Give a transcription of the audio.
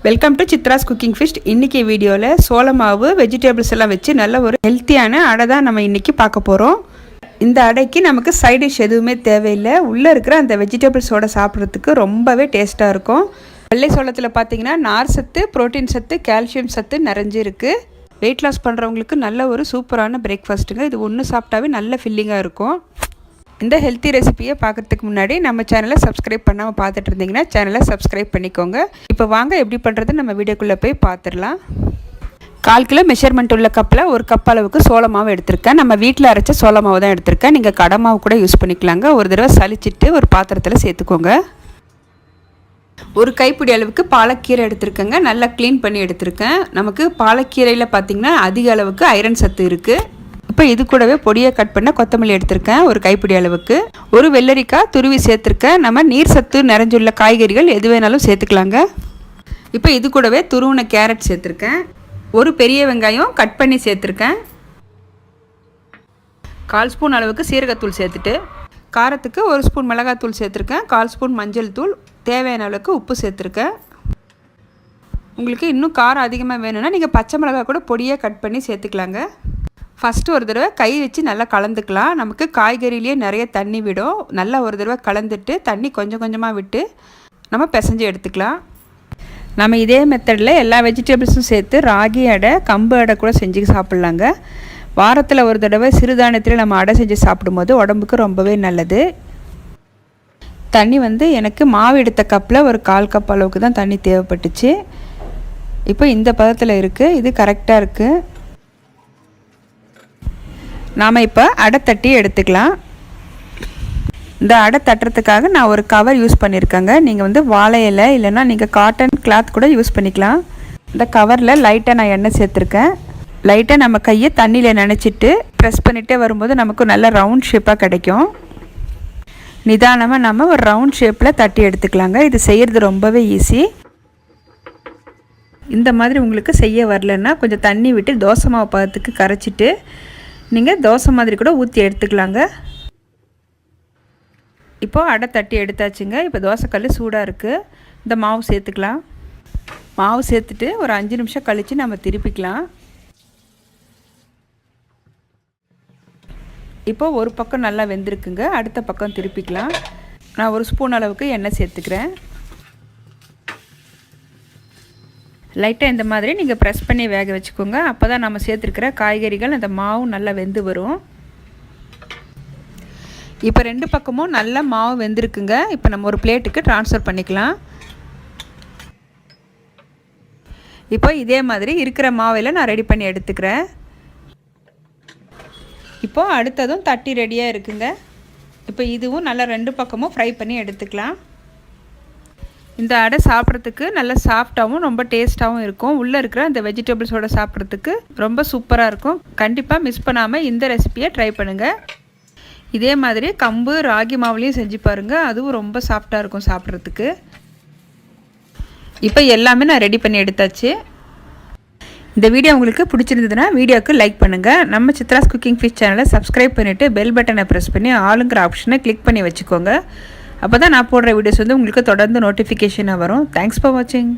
Welcome to Chitra's cooking fish. இன்றைக்கி வீடியோவில் சோள மாவு வெஜிடபிள்ஸ் எல்லாம் வச்சு நல்ல ஒரு ஹெல்த்தியான அடை தான் நம்ம இன்றைக்கி பார்க்க போகிறோம். இந்த அடைக்கு நமக்கு சைட் டிஷ் எதுவுமே தேவையில்லை. உள்ளே இருக்கிற அந்த வெஜிடபிள்ஸோட சாப்பிட்றதுக்கு ரொம்பவே டேஸ்ட்டாக இருக்கும். வெள்ளை சோளத்தில் பார்த்திங்கன்னா நார் சத்து, புரோட்டீன் சத்து, கால்சியம் சத்து நிறைஞ்சு இருக்குது. வெயிட் லாஸ் பண்ணுறவங்களுக்கு நல்ல ஒரு சூப்பரான பிரேக்ஃபாஸ்ட்டுங்க. இது ஒன்று சாப்பிட்டாவே நல்ல ஃபில்லிங்காக இருக்கும். இந்த ஹெல்த்தி ரெசிபியை பார்க்குறதுக்கு முன்னாடி நம்ம சேனலை சப்ஸ்கிரைப் பண்ணாமல் பார்த்துட்டு இருந்தீங்கன்னா சேனலை சப்ஸ்கிரைப் பண்ணிக்கோங்க. இப்போ வாங்க எப்படி பண்ணுறது நம்ம வீடியோக்குள்ளே போய் பார்த்துடலாம். 1/4 கிலோ மெஷர்மெண்ட் உள்ள கப்பில் 1 கப் அளவுக்கு சோள மாவு எடுத்திருக்கேன். நம்ம வீட்டில் அரைச்ச சோள மாவு தான் எடுத்திருக்கேன். நீங்கள் கடை மாவு கூட யூஸ் பண்ணிக்கலாங்க. ஒரு தடவை சலிச்சிட்டு ஒரு பாத்திரத்தில் சேர்த்துக்கோங்க. ஒரு கைப்பிடி அளவுக்கு பாலக்கீரை எடுத்திருக்கேங்க. நல்லா க்ளீன் பண்ணி எடுத்திருக்கேன். நமக்கு பாலக்கீரையில் பார்த்திங்கன்னா அதிக அளவுக்கு ஐரன் சத்து இருக்குது. இப்போ இது கூடவே பொடியை கட் பண்ண கொத்தமல்லி எடுத்திருக்கேன். ஒரு கைப்பிடி அளவுக்கு. ஒரு வெள்ளரிக்காய் துருவி சேர்த்துருக்கேன். நம்ம நீர் சத்து நிறைஞ்சுள்ள காய்கறிகள் எது வேணாலும் சேர்த்துக்கலாங்க. இப்போ இது கூடவே துருவின கேரட் சேர்த்துருக்கேன். ஒரு பெரிய வெங்காயம் கட் பண்ணி சேர்த்துருக்கேன். 1/4 ஸ்பூன் அளவுக்கு சீரகத்தூள் சேர்த்துட்டு, காரத்துக்கு 1 ஸ்பூன் மிளகாத்தூள் சேர்த்துருக்கேன். 1/4 ஸ்பூன் மஞ்சள் தூள், தேவையான அளவுக்கு உப்பு சேர்த்துருக்கேன். உங்களுக்கு இன்னும் காரம் அதிகமாக வேணும்னா நீங்கள் பச்சை மிளகாய் கூட பொடியாக கட் பண்ணி சேர்த்துக்கலாங்க. ஃபஸ்ட்டு ஒரு தடவை கை வச்சு நல்லா கலந்துக்கலாம். நமக்கு காய்கறிலேயே நிறைய தண்ணி விடும். நல்லா ஒரு தடவை கலந்துட்டு தண்ணி கொஞ்சம் கொஞ்சமாக விட்டு நம்ம பிசைஞ்சு எடுத்துக்கலாம். நம்ம இதே மெத்தடில் எல்லா வெஜிடபிள்ஸும் சேர்த்து ராகி அடை, கம்பு அடை கூட செஞ்சு சாப்பிட்லாங்க. வாரத்தில் ஒரு தடவை சிறுதானியத்தில் நம்ம அடை செஞ்சு சாப்பிடும்போது உடம்புக்கு ரொம்பவே நல்லது. தண்ணி எனக்கு மாவு எடுத்த கப்பில் ஒரு 1/4 கப் அளவுக்கு தான் தண்ணி தேவைப்பட்டுச்சு. இப்போ இந்த பதத்தில் இருக்குது. இது கரெக்டாக இருக்குது. நாம் இப்போ அடை தட்டி எடுத்துக்கலாம். இந்த அடை தட்டுறதுக்காக நான் ஒரு கவர் யூஸ் பண்ணியிருக்கேங்க. நீங்கள் வாழை இலை இல்லைன்னா நீங்கள் காட்டன் கிளாத் கூட யூஸ் பண்ணிக்கலாம். இந்த கவரில் லைட்டாக நான் எண்ணெய் சேர்த்துருக்கேன். லைட்டாக நம்ம கையை தண்ணியில் நனைச்சிட்டு ப்ரெஸ் பண்ணிகிட்டே வரும்போது நமக்கு நல்ல ரவுண்ட் ஷேப்பாக கிடைக்கும். நிதானமாக நம்ம ஒரு ரவுண்ட் ஷேப்பில் தட்டி எடுத்துக்கலாங்க. இது செய்கிறது ரொம்பவே ஈஸி. இந்த மாதிரி உங்களுக்கு செய்ய வரலன்னா கொஞ்சம் தண்ணி விட்டு தோசை மாவு பதத்துக்கு கரைச்சிட்டு நீங்கள் தோசை மாதிரி கூட ஊற்றி எடுத்துக்கலாங்க. இப்போது அடை தட்டி எடுத்தாச்சுங்க. இப்போ தோசைக்கல் சூடாக இருக்குது. இந்த மாவு சேர்த்துக்கலாம். மாவு சேர்த்துட்டு ஒரு 5 நிமிஷம் கழித்து நம்ம திருப்பிக்கலாம். இப்போது ஒரு பக்கம் நல்லா வெந்திருக்குங்க. அடுத்த பக்கம் திருப்பிக்கலாம். நான் 1 ஸ்பூன் அளவுக்கு எண்ணெய் சேர்த்துக்கிறேன். லைட்டாக இந்த மாதிரி நீங்கள் ப்ரெஸ் பண்ணி வேக வச்சுக்கோங்க. அப்போ தான் நம்ம சேர்த்துருக்கிற காய்கறிகள் அந்த மாவும் நல்லா வெந்து வரும். இப்போ 2 பக்கமும் நல்லா மாவு வெந்திருக்குங்க. இப்போ நம்ம ஒரு பிளேட்டுக்கு ட்ரான்ஸ்ஃபர் பண்ணிக்கலாம். இப்போ இதே மாதிரி இருக்கிற மாவில் நான் ரெடி பண்ணி எடுத்துக்கிறேன். இப்போது அடுத்ததும் தட்டி ரெடியாக இருக்குங்க. இப்போ இதுவும் நல்லா 2 பக்கமும் ஃப்ரை பண்ணி எடுத்துக்கலாம். இந்த அடை சாப்பிட்றதுக்கு நல்லா சாஃப்டாகவும் ரொம்ப டேஸ்ட்டாகவும் இருக்கும். உள்ளே இருக்கிற அந்த வெஜிடபிள்ஸோடு சாப்பிட்றதுக்கு ரொம்ப சூப்பராக இருக்கும். கண்டிப்பாக மிஸ் பண்ணாமல் இந்த ரெசிபியை ட்ரை பண்ணுங்கள். இதே மாதிரி கம்பு, ராகி மாவுலேயும் செஞ்சு பாருங்கள். அதுவும் ரொம்ப சாஃப்டாக இருக்கும் சாப்பிட்றதுக்கு. இப்போ எல்லாமே நான் ரெடி பண்ணி எடுத்தாச்சு. இந்த வீடியோ உங்களுக்கு பிடிச்சிருந்ததுன்னா வீடியோவுக்கு லைக் பண்ணுங்கள். நம்ம சித்ராஸ் குக்கிங் ஃபிஷ் சேனலை சப்ஸ்கிரைப் பண்ணிவிட்டு பெல் பட்டனை ப்ரெஸ் பண்ணி ஆளுங்கிற ஆப்ஷனை கிளிக் பண்ணி வச்சுக்கோங்க. அப்போ தான் நான் போடுற வீடியோஸ் உங்களுக்கு தொடர்ந்து நோட்டிஃபிகேஷனாக வரும். தேங்க்ஸ் ஃபார் வாட்சிங்.